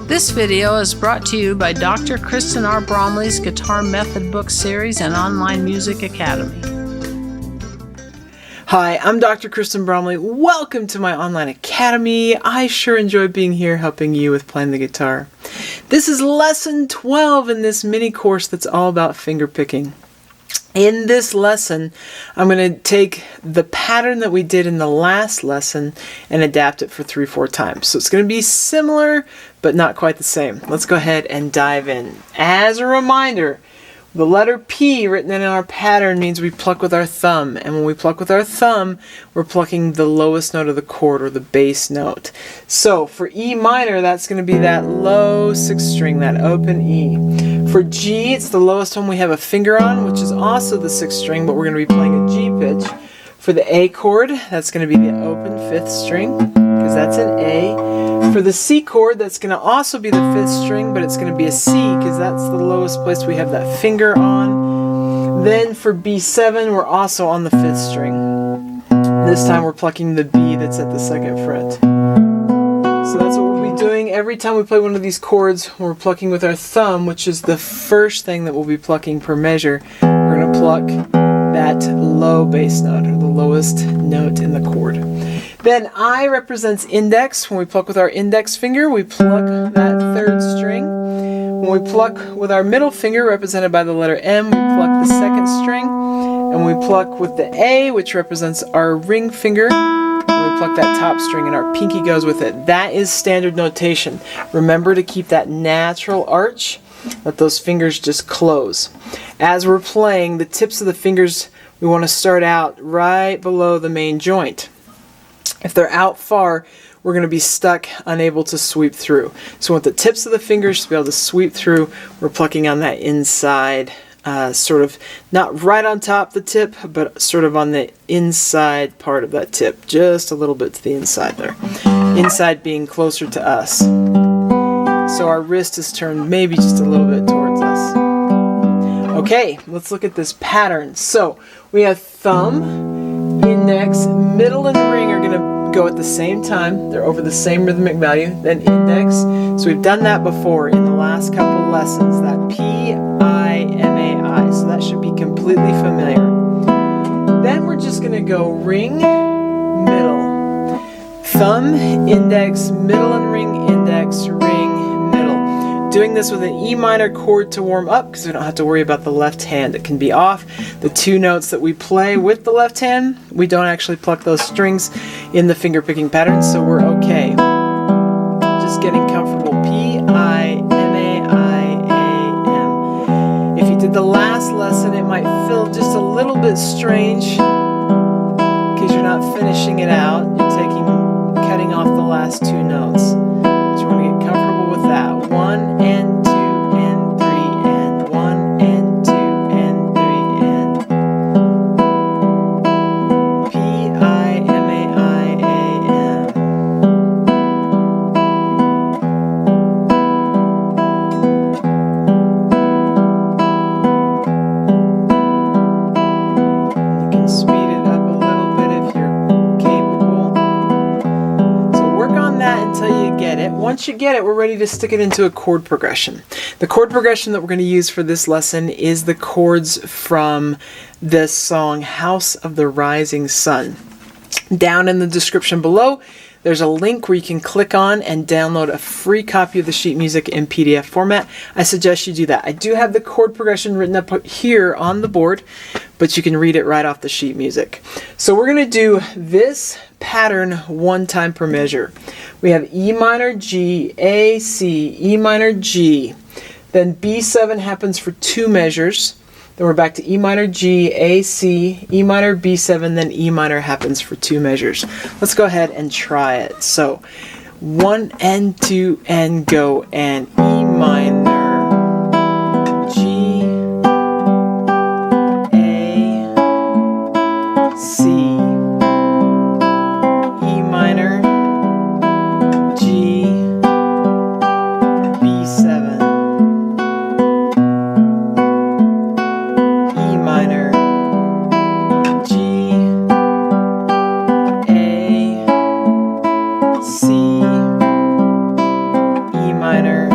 This video is brought to you by Dr. Kristen R. Bromley's Guitar Method Book Series and Online Music Academy. Hi, I'm Dr. Kristen Bromley. Welcome to my online academy. I sure enjoy being here helping you with playing the guitar. This is lesson 12 in this mini course that's all about fingerpicking. In this lesson, I'm going to take the pattern that we did in the last lesson and adapt it for 3-4 times. So it's going to be similar, but not quite the same. Let's go ahead and dive in. As a reminder, the letter P written in our pattern means we pluck with our thumb. And when we pluck with our thumb, we're plucking the lowest note of the chord, or the bass note. So for E minor, that's going to be that low 6th string, that open E. For G, it's the lowest one we have a finger on, which is also the 6th string, but we're going to be playing a G pitch. For the A chord, that's going to be the open 5th string, because that's an A. For the C chord, that's going to also be the 5th string, but it's going to be a C, because that's the lowest place we have that finger on. Then for B7, we're also on the 5th string. This time we're plucking the B that's at the 2nd fret. So that's what we'll be doing every time we play one of these chords. We're plucking with our thumb, which is the first thing that we'll be plucking per measure. We're going to pluck that low bass note, or the lowest note in the chord. Then I represents index. When we pluck with our index finger, we pluck that 3rd string. When we pluck with our middle finger, represented by the letter M, we pluck the 2nd string. And we pluck with the A, which represents our ring finger. And we pluck that top string, and our pinky goes with it. That is standard notation. Remember to keep that natural arch. Let those fingers just close. As we're playing, the tips of the fingers, we want to start out right below the main joint. If they're out far, we're going to be stuck, unable to sweep through. So with the tips of the fingers to be able to sweep through, we're plucking on that inside, sort of not right on top the tip, but sort of on the inside part of that tip, just a little bit to the inside there. Inside being closer to us. So our wrist is turned maybe just a little bit towards us. Okay, let's look at this pattern. So we have thumb, index, middle, and ring are going to go at the same time. They're over the same rhythmic value, then index. So we've done that before in the last couple lessons, that P, I, M, A, I. So that should be completely familiar. Then we're just going to go ring, middle. Thumb, index, middle, and ring, index, ring, doing this with an E minor chord to warm up, because we don't have to worry about the left hand. It can be off. The 2 notes that we play with the left hand, we don't actually pluck those strings in the finger picking pattern, so we're okay. Just getting comfortable. P, I, M, A, I, A, M. If you did the last lesson, it might feel just a little bit strange, because you're not finishing it out. You're cutting off the last 2 notes. So you want to get comfortable with that. 1 and 2 and 3 and 1 and 2 and 3 and P, I, M, A, I, A, M. You can speed it up a little bit if you're capable. So work on that until you get it. Once you get it, we're ready to stick it into a chord progression. The chord progression that we're going to use for this lesson is the chords from this song, House of the Rising Sun. Down in the description below, there's a link where you can click on and download a free copy of the sheet music in PDF format. I suggest you do that. I do have the chord progression written up here on the board, but you can read it right off the sheet music. So we're going to do this pattern 1 time per measure. We have E minor, G, A, C, E minor, G. Then B7 happens for 2 measures. Then we're back to E minor, G, A, C, E minor, B7, then E minor happens for 2 measures. Let's go ahead and try it. So 1 and 2 and go, and E minor, G, A, C, E minor, G, B7, E minor, G, A, C, E minor,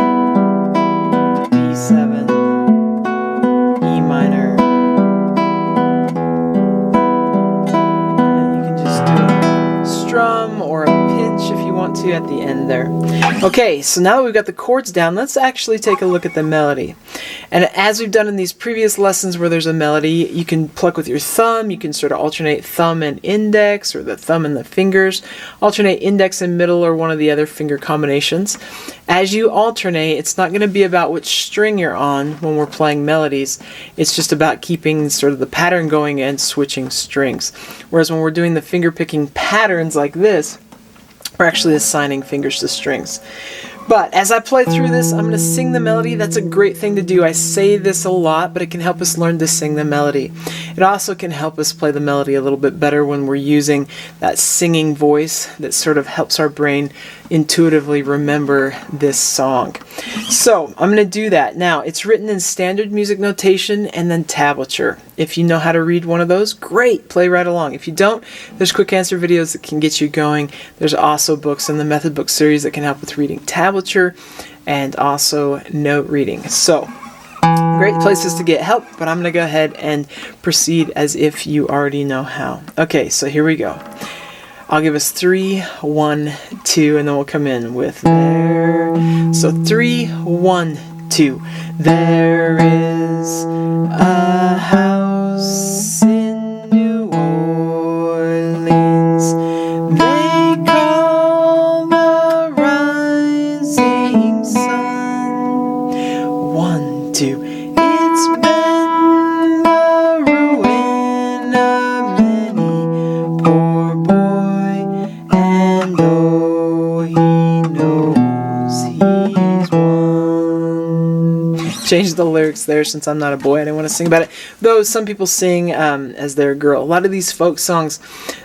end there. Okay, so now that we've got the chords down, let's actually take a look at the melody. And as we've done in these previous lessons where there's a melody, you can pluck with your thumb, you can sort of alternate thumb and index, or the thumb and the fingers, alternate index and middle or one of the other finger combinations. As you alternate, it's not going to be about which string you're on when we're playing melodies. It's just about keeping sort of the pattern going and switching strings. Whereas when we're doing the finger picking patterns like this, we're actually assigning fingers to strings. But as I play through this, I'm going to sing the melody. That's a great thing to do. I say this a lot, but it can help us learn to sing the melody. It also can help us play the melody a little bit better when we're using that singing voice that sort of helps our brain intuitively remember this song. So I'm going to do that. Now, it's written in standard music notation and then tablature. If you know how to read one of those, great, play right along. If you don't, there's quick answer videos that can get you going. There's also books in the method book series that can help with reading tablature and also note reading. So great places to get help, but I'm going to go ahead and proceed as if you already know how. Okay, so here we go. I'll give us 3, 1, 2, and then we'll come in with there. So 3, 1, 2. There is a house in New Orleans. They call the rising sun. 1, 2. It's been the ruin of many poor boy, and oh, he knows he's won. Change the lyrics there since I'm not a boy. I didn't want to sing about it. Though some people sing as their girl. A lot of these folk songs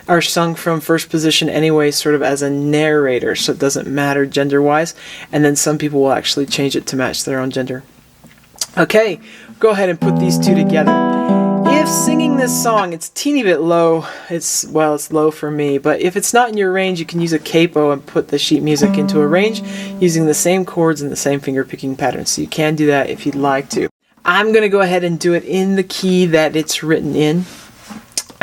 are sung from first position anyway, sort of as a narrator, so it doesn't matter gender-wise. And then some people will actually change it to match their own gender. Okay, go ahead and put these two together. If singing this song, it's a teeny bit low. It's low for me, but if it's not in your range, you can use a capo and put the sheet music into a range using the same chords and the same finger picking pattern. So you can do that if you'd like to. I'm going to go ahead and do it in the key that it's written in.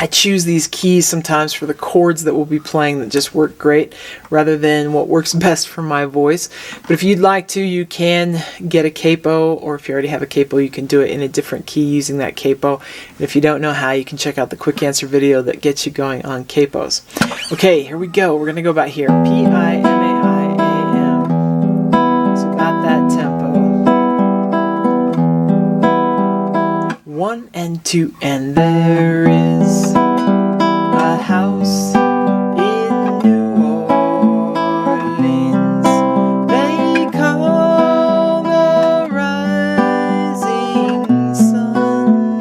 I choose these keys sometimes for the chords that we'll be playing that just work great rather than what works best for my voice. But if you'd like to, you can get a capo, or if you already have a capo, you can do it in a different key using that capo. And if you don't know how, you can check out the quick answer video that gets you going on capos. Okay, here we go. We're going to go about here. P-I-M-A-I-A-M. So got that tempo. 1 and 2, and there is a house in New Orleans. They call the rising sun.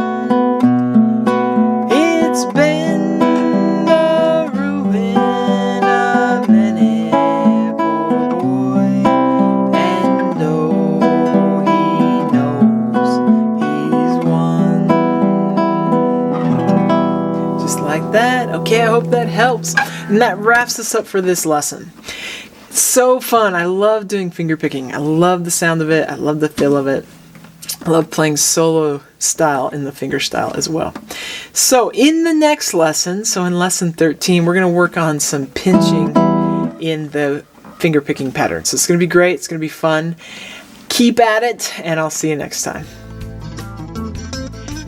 It's been the ruin of many poor boy, and oh, he knows he's won. Just like that. Okay, I hope that helps. And that wraps us up for this lesson. It's so fun. I love doing finger picking. I love the sound of it. I love the feel of it. I love playing solo style in the finger style as well. So in the next lesson, so in lesson 13, we're going to work on some pinching in the finger picking pattern. So it's going to be great. It's going to be fun. Keep at it, and I'll see you next time.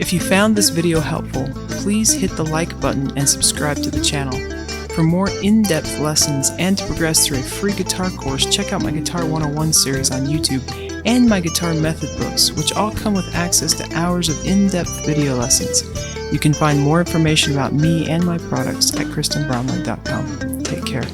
If you found this video helpful, please hit the like button and subscribe to the channel. For more in-depth lessons and to progress through a free guitar course, check out my Guitar 101 series on YouTube and my guitar method books, which all come with access to hours of in-depth video lessons. You can find more information about me and my products at kristenbromley.com. Take care.